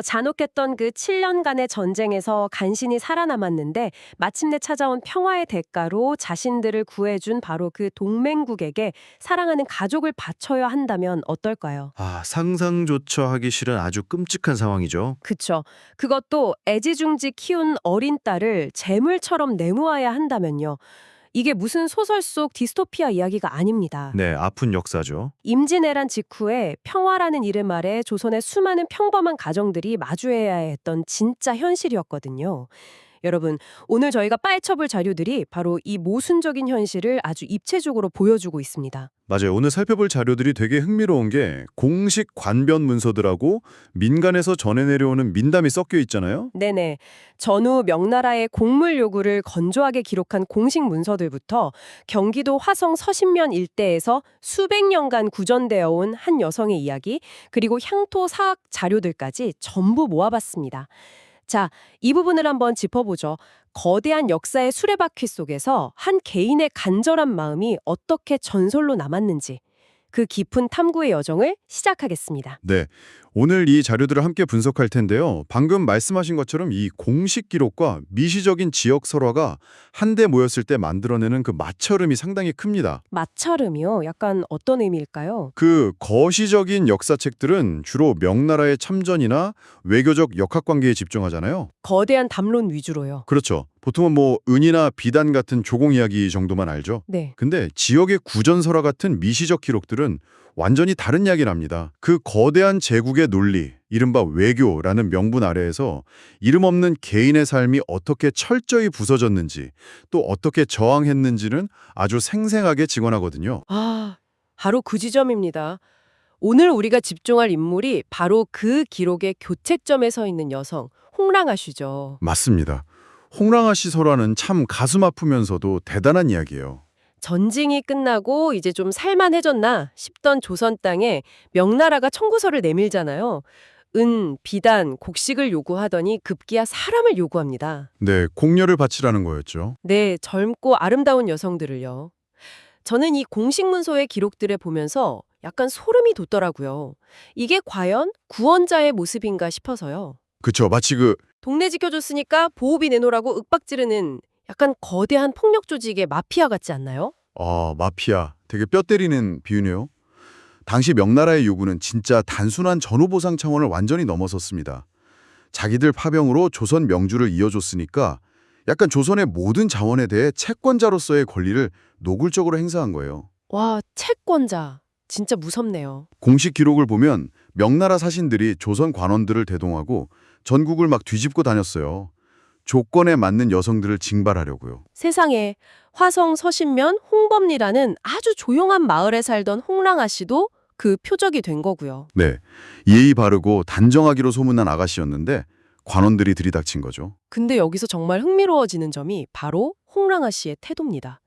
잔혹했던 그 7년간의 전쟁에서 간신히 살아남았는데 마침내 찾아온 평화의 대가로 자신들을 구해준 바로 그 동맹국에게 사랑하는 가족을 바쳐야 한다면 어떨까요? 상상조차 하기 싫은 아주 끔찍한 상황이죠. 그쵸. 그것도 애지중지 키운 어린 딸을 재물처럼 내모아야 한다면요. 이게 무슨 소설 속 디스토피아 이야기가 아닙니다. 네, 아픈 역사죠. 임진왜란 직후에 평화라는 이름 아래 조선의 수많은 평범한 가정들이 마주해야 했던 진짜 현실이었거든요. 여러분, 오늘 저희가 빠헤쳐볼 자료들이 바로 이 모순적인 현실을 아주 입체적으로 보여주고 있습니다. 맞아요. 오늘 살펴볼 자료들이 되게 흥미로운 게 공식 관변 문서들하고 민간에서 전해 내려오는 민담이 섞여 있잖아요. 네네. 전후 명나라의 곡물 요구를 건조하게 기록한 공식 문서들부터 경기도 화성 서신면 일대에서 수백 년간 구전되어 온 한 여성의 이야기, 그리고 향토 사학 자료들까지 전부 모아봤습니다. 자, 이 부분을 한번 짚어보죠. 거대한 역사의 수레바퀴 속에서 한 개인의 간절한 마음이 어떻게 전설로 남았는지, 그 깊은 탐구의 여정을 시작하겠습니다. 네, 오늘 이 자료들을 함께 분석할 텐데요. 방금 말씀하신 것처럼 이 공식 기록과 미시적인 지역 설화가 한데 모였을 때 만들어내는 그 마찰음이 상당히 큽니다. 마찰음이요? 약간 어떤 의미일까요? 그 거시적인 역사책들은 주로 명나라의 참전이나 외교적 역학관계에 집중하잖아요. 거대한 담론 위주로요. 그렇죠. 보통은 뭐 은이나 비단 같은 조공 이야기 정도만 알죠. 네. 근데 지역의 구전설화 같은 미시적 기록들은 완전히 다른 이야기를 합니다. 그 거대한 제국의 논리, 이른바 외교라는 명분 아래에서 이름 없는 개인의 삶이 어떻게 철저히 부서졌는지, 또 어떻게 저항했는지는 아주 생생하게 직언하거든요. 바로 그 지점입니다. 오늘 우리가 집중할 인물이 바로 그 기록의 교책점에 서 있는 여성, 홍랑아씨죠. 맞습니다. 홍랑아 씨 설화는 참 가슴 아프면서도 대단한 이야기예요. 전쟁이 끝나고 이제 좀 살만해졌나 싶던 조선 땅에 명나라가 청구서를 내밀잖아요. 은, 비단, 곡식을 요구하더니 급기야 사람을 요구합니다. 네, 공려를 바치라는 거였죠. 네, 젊고 아름다운 여성들을요. 저는 이 공식 문서의 기록들을 보면서 약간 소름이 돋더라고요. 이게 과연 구원자의 모습인가 싶어서요. 그쵸, 마치 그 동네 지켜줬으니까 보호비 내놓으라고 윽박지르는 약간 거대한 폭력 조직의 마피아 같지 않나요? 마피아, 되게 뼈 때리는 비유네요. 당시 명나라의 요구는 진짜 단순한 전후보상 차원을 완전히 넘어섰습니다. 자기들 파병으로 조선 명주를 이어줬으니까 약간 조선의 모든 자원에 대해 채권자로서의 권리를 노골적으로 행사한 거예요. 와, 채권자. 진짜 무섭네요. 공식 기록을 보면 명나라 사신들이 조선 관원들을 대동하고 전국을 막 뒤집고 다녔어요. 조건에 맞는 여성들을 징발하려고요. 세상에 화성 서신면 홍범리라는 아주 조용한 마을에 살던 홍랑아 씨도 그 표적이 된 거고요. 네, 예의 바르고 단정하기로 소문난 아가씨였는데 관원들이 들이닥친 거죠. 근데 여기서 정말 흥미로워지는 점이 바로 홍랑아 씨의 태도입니다.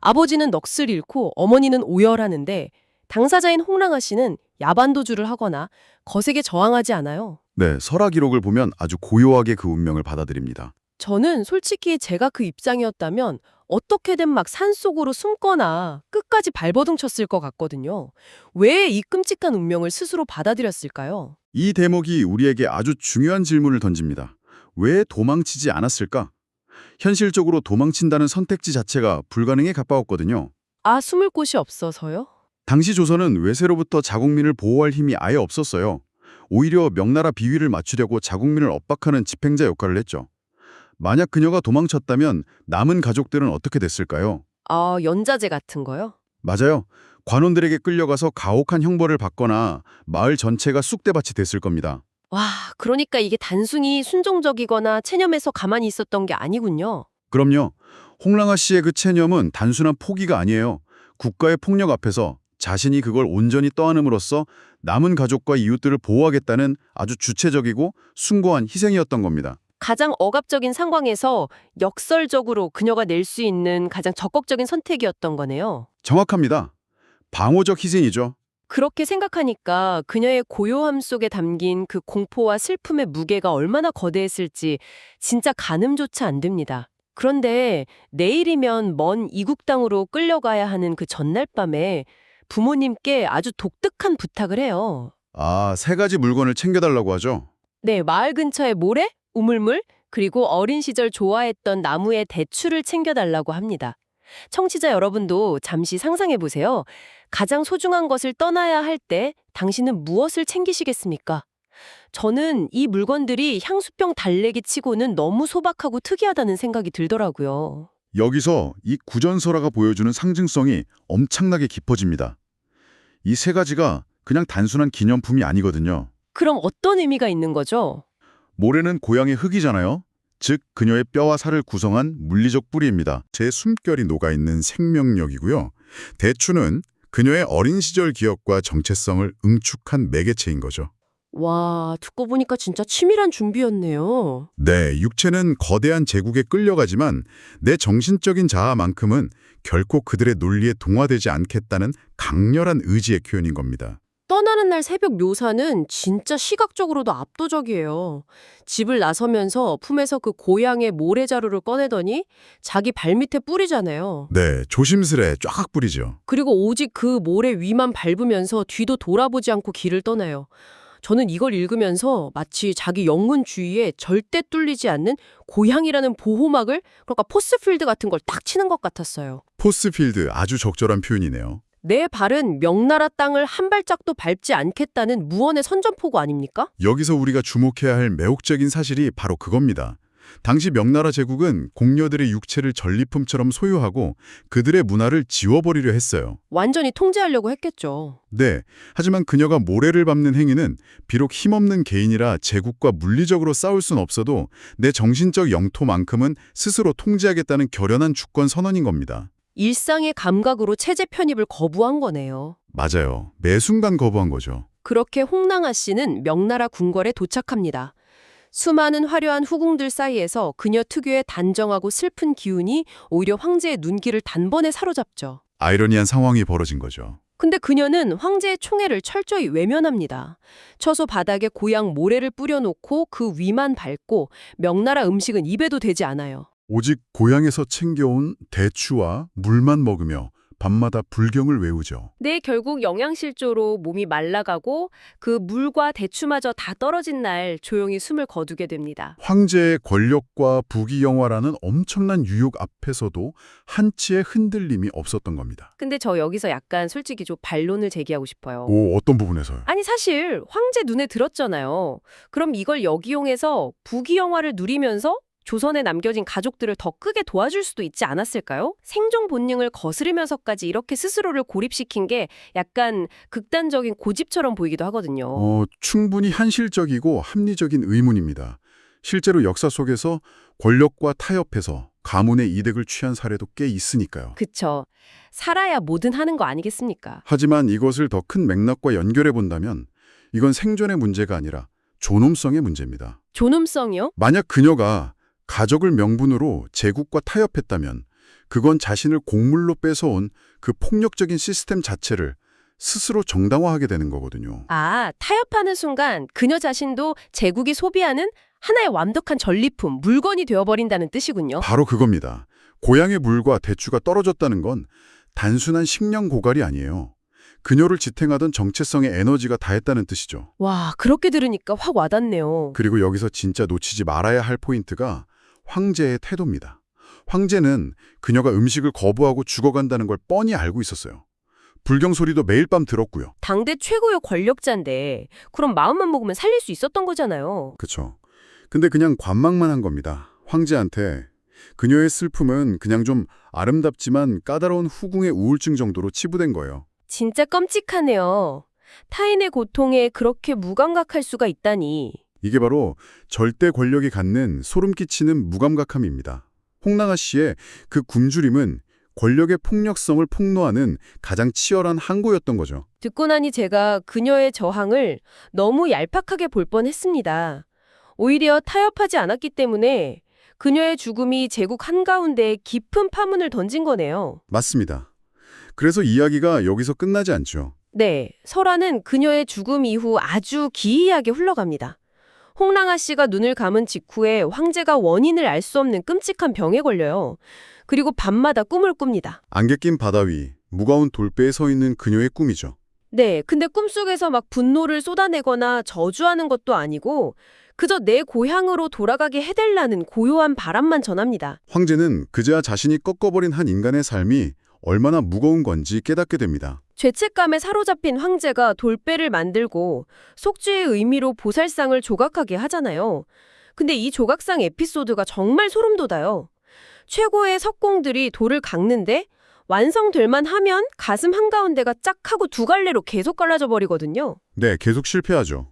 아버지는 넋을 잃고 어머니는 오열하는데 당사자인 홍랑아 씨는 야반도주를 하거나 거세게 저항하지 않아요. 네, 설화 기록을 보면 아주 고요하게 그 운명을 받아들입니다. 저는 솔직히 제가 그 입장이었다면 어떻게든 막 산속으로 숨거나 끝까지 발버둥 쳤을 것 같거든요. 왜 이 끔찍한 운명을 스스로 받아들였을까요? 이 대목이 우리에게 아주 중요한 질문을 던집니다. 왜 도망치지 않았을까? 현실적으로 도망친다는 선택지 자체가 불가능에 가까웠거든요. 숨을 곳이 없어서요? 당시 조선은 외세로부터 자국민을 보호할 힘이 아예 없었어요. 오히려 명나라 비위를 맞추려고 자국민을 압박하는 집행자 역할을 했죠. 만약 그녀가 도망쳤다면 남은 가족들은 어떻게 됐을까요? 연자제 같은 거요? 맞아요. 관원들에게 끌려가서 가혹한 형벌을 받거나 마을 전체가 쑥대밭이 됐을 겁니다. 와, 그러니까 이게 단순히 순종적이거나 체념해서 가만히 있었던 게 아니군요. 그럼요. 홍랑아 씨의 그 체념은 단순한 포기가 아니에요. 국가의 폭력 앞에서 자신이 그걸 온전히 떠안음으로써 남은 가족과 이웃들을 보호하겠다는 아주 주체적이고 숭고한 희생이었던 겁니다. 가장 억압적인 상황에서 역설적으로 그녀가 낼 수 있는 가장 적극적인 선택이었던 거네요. 정확합니다. 방어적 희생이죠. 그렇게 생각하니까 그녀의 고요함 속에 담긴 그 공포와 슬픔의 무게가 얼마나 거대했을지 진짜 가늠조차 안 됩니다. 그런데 내일이면 먼 이국 땅으로 끌려가야 하는 그 전날 밤에 부모님께 아주 독특한 부탁을 해요. 세 가지 물건을 챙겨달라고 하죠. 네, 마을 근처의 모래, 우물물, 그리고 어린 시절 좋아했던 나무의 대추를 챙겨달라고 합니다. 청취자 여러분도 잠시 상상해 보세요. 가장 소중한 것을 떠나야 할 때 당신은 무엇을 챙기시겠습니까? 저는 이 물건들이 향수병 달래기 치고는 너무 소박하고 특이하다는 생각이 들더라고요. 여기서 이 구전설화가 보여주는 상징성이 엄청나게 깊어집니다. 이 세 가지가 그냥 단순한 기념품이 아니거든요. 그럼 어떤 의미가 있는 거죠? 모래는 고향의 흙이잖아요. 즉 그녀의 뼈와 살을 구성한 물리적 뿌리입니다. 제 숨결이 녹아있는 생명력이고요. 대추는 그녀의 어린 시절 기억과 정체성을 응축한 매개체인 거죠. 와, 듣고 보니까 진짜 치밀한 준비였네요. 네, 육체는 거대한 제국에 끌려가지만 내 정신적인 자아만큼은 결코 그들의 논리에 동화되지 않겠다는 강렬한 의지의 표현인 겁니다. 떠나는 날 새벽 묘사는 진짜 시각적으로도 압도적이에요. 집을 나서면서 품에서 그 고향의 모래자루를 꺼내더니 자기 발밑에 뿌리잖아요. 네, 조심스레 쫙 뿌리죠. 그리고 오직 그 모래 위만 밟으면서 뒤도 돌아보지 않고 길을 떠나요. 저는 이걸 읽으면서 마치 자기 영문 주위에 절대 뚫리지 않는 고향이라는 보호막을, 그러니까 포스필드 같은 걸 딱 치는 것 같았어요. 포스필드 아주 적절한 표현이네요. 내 발은 명나라 땅을 한 발짝도 밟지 않겠다는 무언의 선전포고 아닙니까? 여기서 우리가 주목해야 할 매혹적인 사실이 바로 그겁니다. 당시 명나라 제국은 공녀들의 육체를 전리품처럼 소유하고 그들의 문화를 지워버리려 했어요. 완전히 통제하려고 했겠죠. 네, 하지만 그녀가 모래를 밟는 행위는 비록 힘없는 개인이라 제국과 물리적으로 싸울 순 없어도 내 정신적 영토만큼은 스스로 통제하겠다는 결연한 주권 선언인 겁니다. 일상의 감각으로 체제 편입을 거부한 거네요. 맞아요. 매 순간 거부한 거죠. 그렇게 홍랑아 씨는 명나라 궁궐에 도착합니다. 수많은 화려한 후궁들 사이에서 그녀 특유의 단정하고 슬픈 기운이 오히려 황제의 눈길을 단번에 사로잡죠. 아이러니한 상황이 벌어진 거죠. 근데 그녀는 황제의 총애를 철저히 외면합니다. 처소 바닥에 고향 모래를 뿌려놓고 그 위만 밟고 명나라 음식은 입에도 대지 않아요. 오직 고향에서 챙겨온 대추와 물만 먹으며 밤마다 불경을 외우죠. 네, 결국 영양실조로 몸이 말라가고 그 물과 대추마저 다 떨어진 날 조용히 숨을 거두게 됩니다. 황제의 권력과 부귀영화라는 엄청난 유혹 앞에서도 한치의 흔들림이 없었던 겁니다. 근데 저 여기서 약간 솔직히 좀 반론을 제기하고 싶어요. 오, 어떤 부분에서요? 아니 사실 황제 눈에 들었잖아요. 그럼 이걸 역이용해서 부귀영화를 누리면서 조선에 남겨진 가족들을 더 크게 도와줄 수도 있지 않았을까요? 생존 본능을 거스르면서까지 이렇게 스스로를 고립시킨 게 약간 극단적인 고집처럼 보이기도 하거든요. 충분히 현실적이고 합리적인 의문입니다. 실제로 역사 속에서 권력과 타협해서 가문의 이득을 취한 사례도 꽤 있으니까요. 그쵸. 살아야 뭐든 하는 거 아니겠습니까? 하지만 이것을 더 큰 맥락과 연결해 본다면 이건 생존의 문제가 아니라 존엄성의 문제입니다. 존엄성이요? 만약 그녀가 가족을 명분으로 제국과 타협했다면 그건 자신을 곡물로 뺏어온 그 폭력적인 시스템 자체를 스스로 정당화하게 되는 거거든요. 아, 타협하는 순간 그녀 자신도 제국이 소비하는 하나의 완벽한 전리품, 물건이 되어버린다는 뜻이군요. 바로 그겁니다. 고향의 물과 대추가 떨어졌다는 건 단순한 식량 고갈이 아니에요. 그녀를 지탱하던 정체성의 에너지가 다했다는 뜻이죠. 와, 그렇게 들으니까 확 와닿네요. 그리고 여기서 진짜 놓치지 말아야 할 포인트가 황제의 태도입니다. 황제는 그녀가 음식을 거부하고 죽어간다는 걸 뻔히 알고 있었어요. 불경 소리도 매일 밤 들었고요. 당대 최고의 권력자인데 그럼 마음만 먹으면 살릴 수 있었던 거잖아요. 그렇죠. 근데 그냥 관망만 한 겁니다. 황제한테 그녀의 슬픔은 그냥 좀 아름답지만 까다로운 후궁의 우울증 정도로 치부된 거예요. 진짜 끔찍하네요. 타인의 고통에 그렇게 무감각할 수가 있다니. 이게 바로 절대 권력이 갖는 소름 끼치는 무감각함입니다. 홍랑아 씨의 그 굶주림은 권력의 폭력성을 폭로하는 가장 치열한 항구였던 거죠. 듣고 나니 제가 그녀의 저항을 너무 얄팍하게 볼 뻔했습니다. 오히려 타협하지 않았기 때문에 그녀의 죽음이 제국 한가운데에 깊은 파문을 던진 거네요. 맞습니다. 그래서 이야기가 여기서 끝나지 않죠. 네, 설화는 그녀의 죽음 이후 아주 기이하게 흘러갑니다. 홍랑아 씨가 눈을 감은 직후에 황제가 원인을 알 수 없는 끔찍한 병에 걸려요. 그리고 밤마다 꿈을 꿉니다. 안개 낀 바다 위, 무거운 돌배에 서 있는 그녀의 꿈이죠. 네, 근데 꿈속에서 막 분노를 쏟아내거나 저주하는 것도 아니고 그저 내 고향으로 돌아가게 해달라는 고요한 바람만 전합니다. 황제는 그제야 자신이 꺾어버린 한 인간의 삶이 얼마나 무거운 건지 깨닫게 됩니다. 죄책감에 사로잡힌 황제가 돌배를 만들고 속죄의 의미로 보살상을 조각하게 하잖아요. 근데 이 조각상 에피소드가 정말 소름 돋아요. 최고의 석공들이 돌을 깎는데 완성될만 하면 가슴 한가운데가 짝 하고 두 갈래로 계속 갈라져 버리거든요. 네, 계속 실패하죠.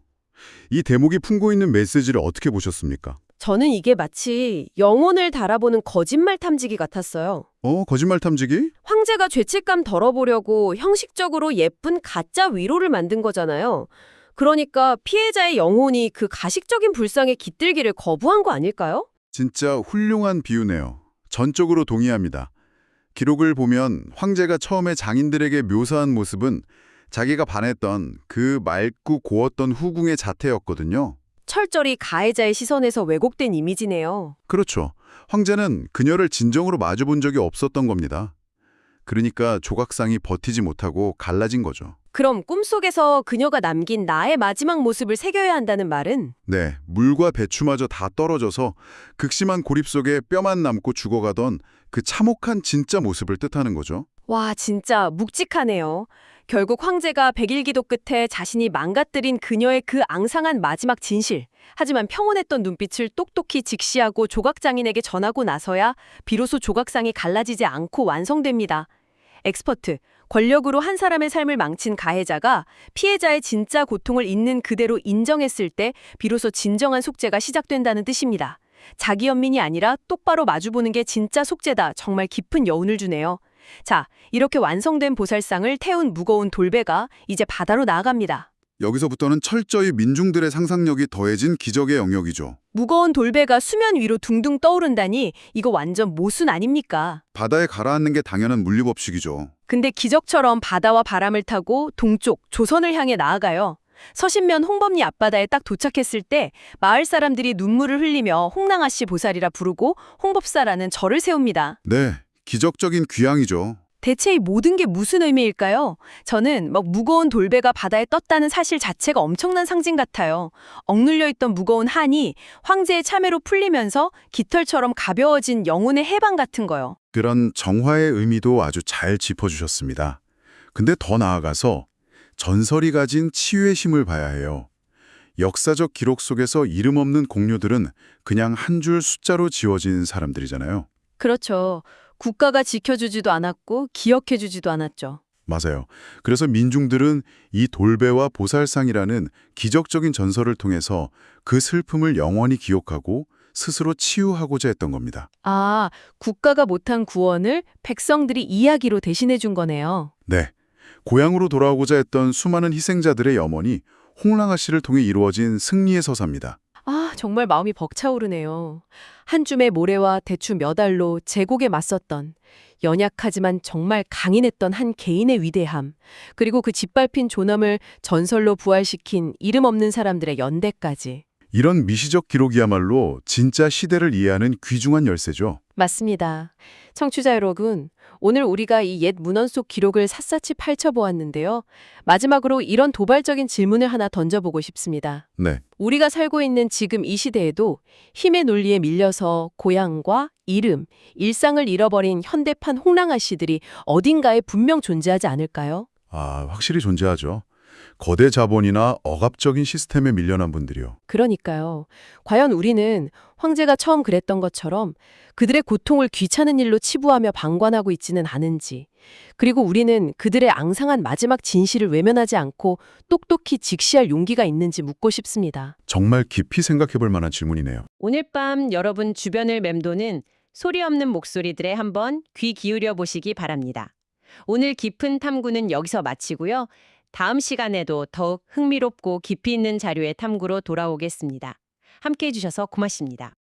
이 대목이 품고 있는 메시지를 어떻게 보셨습니까? 저는 이게 마치 영혼을 달아보는 거짓말 탐지기 같았어요. 거짓말 탐지기? 황제가 죄책감 덜어보려고 형식적으로 예쁜 가짜 위로를 만든 거잖아요. 그러니까 피해자의 영혼이 그 가식적인 불상에 깃들기를 거부한 거 아닐까요? 진짜 훌륭한 비유네요. 전적으로 동의합니다. 기록을 보면 황제가 처음에 장인들에게 묘사한 모습은 자기가 반했던 그 맑고 고웠던 후궁의 자태였거든요. 철저히 가해자의 시선에서 왜곡된 이미지네요. 그렇죠. 황제는 그녀를 진정으로 마주본 적이 없었던 겁니다. 그러니까 조각상이 버티지 못하고 갈라진 거죠. 그럼 꿈속에서 그녀가 남긴 나의 마지막 모습을 새겨야 한다는 말은? 네, 물과 배추마저 다 떨어져서 극심한 고립 속에 뼈만 남고 죽어가던 그 참혹한 진짜 모습을 뜻하는 거죠. 와, 진짜 묵직하네요. 결국 황제가 백일기도 끝에 자신이 망가뜨린 그녀의 그 앙상한 마지막 진실. 하지만 평온했던 눈빛을 똑똑히 직시하고 조각장인에게 전하고 나서야 비로소 조각상이 갈라지지 않고 완성됩니다. 엑스퍼트, 권력으로 한 사람의 삶을 망친 가해자가 피해자의 진짜 고통을 있는 그대로 인정했을 때 비로소 진정한 속죄가 시작된다는 뜻입니다. 자기 연민이 아니라 똑바로 마주보는 게 진짜 속죄다. 정말 깊은 여운을 주네요. 자, 이렇게 완성된 보살상을 태운 무거운 돌배가 이제 바다로 나아갑니다. 여기서부터는 철저히 민중들의 상상력이 더해진 기적의 영역이죠. 무거운 돌배가 수면 위로 둥둥 떠오른다니 이거 완전 모순 아닙니까? 바다에 가라앉는 게 당연한 물리법칙이죠. 근데 기적처럼 바다와 바람을 타고 동쪽 조선을 향해 나아가요. 서신면 홍범리 앞바다에 딱 도착했을 때 마을 사람들이 눈물을 흘리며 홍랑아 씨 보살이라 부르고 홍법사라는 절을 세웁니다. 네, 기적적인 귀향이죠. 대체 이 모든 게 무슨 의미일까요? 저는 무거운 돌배가 바다에 떴다는 사실 자체가 엄청난 상징 같아요. 억눌려 있던 무거운 한이 황제의 참회로 풀리면서 깃털처럼 가벼워진 영혼의 해방 같은 거요. 그런 정화의 의미도 아주 잘 짚어주셨습니다. 근데 더 나아가서 전설이 가진 치유의 힘을 봐야 해요. 역사적 기록 속에서 이름 없는 공료들은 그냥 한 줄 숫자로 지워진 사람들이잖아요. 그렇죠. 국가가 지켜주지도 않았고 기억해주지도 않았죠. 맞아요. 그래서 민중들은 이 돌배와 보살상이라는 기적적인 전설을 통해서 그 슬픔을 영원히 기억하고 스스로 치유하고자 했던 겁니다. 아, 국가가 못한 구원을 백성들이 이야기로 대신해 준 거네요. 네. 고향으로 돌아오고자 했던 수많은 희생자들의 염원이 홍랑아 씨를 통해 이루어진 승리의 서사입니다. 아, 정말 마음이 벅차오르네요. 한 줌의 모래와 대추 몇 알로 제국에 맞섰던 연약하지만 정말 강인했던 한 개인의 위대함, 그리고 그 짓밟힌 존엄을 전설로 부활시킨 이름 없는 사람들의 연대까지. 이런 미시적 기록이야말로 진짜 시대를 이해하는 귀중한 열쇠죠. 맞습니다. 청취자 여러분, 오늘 우리가 이 옛 문헌 속 기록을 샅샅이 펼쳐보았는데요. 마지막으로 이런 도발적인 질문을 하나 던져보고 싶습니다. 네. 우리가 살고 있는 지금 이 시대에도 힘의 논리에 밀려서 고향과 이름, 일상을 잃어버린 현대판 홍랑아 씨들이 어딘가에 분명 존재하지 않을까요? 확실히 존재하죠. 거대 자본이나 억압적인 시스템에 밀려난 분들이요. 그러니까요. 과연 우리는 황제가 처음 그랬던 것처럼 그들의 고통을 귀찮은 일로 치부하며 방관하고 있지는 않은지, 그리고 우리는 그들의 앙상한 마지막 진실을 외면하지 않고 똑똑히 직시할 용기가 있는지 묻고 싶습니다. 정말 깊이 생각해 볼 만한 질문이네요. 오늘 밤 여러분 주변을 맴도는 소리 없는 목소리들에 한번 귀 기울여 보시기 바랍니다. 오늘 깊은 탐구는 여기서 마치고요. 다음 시간에도 더욱 흥미롭고 깊이 있는 자료의 탐구로 돌아오겠습니다. 함께해 주셔서 고맙습니다.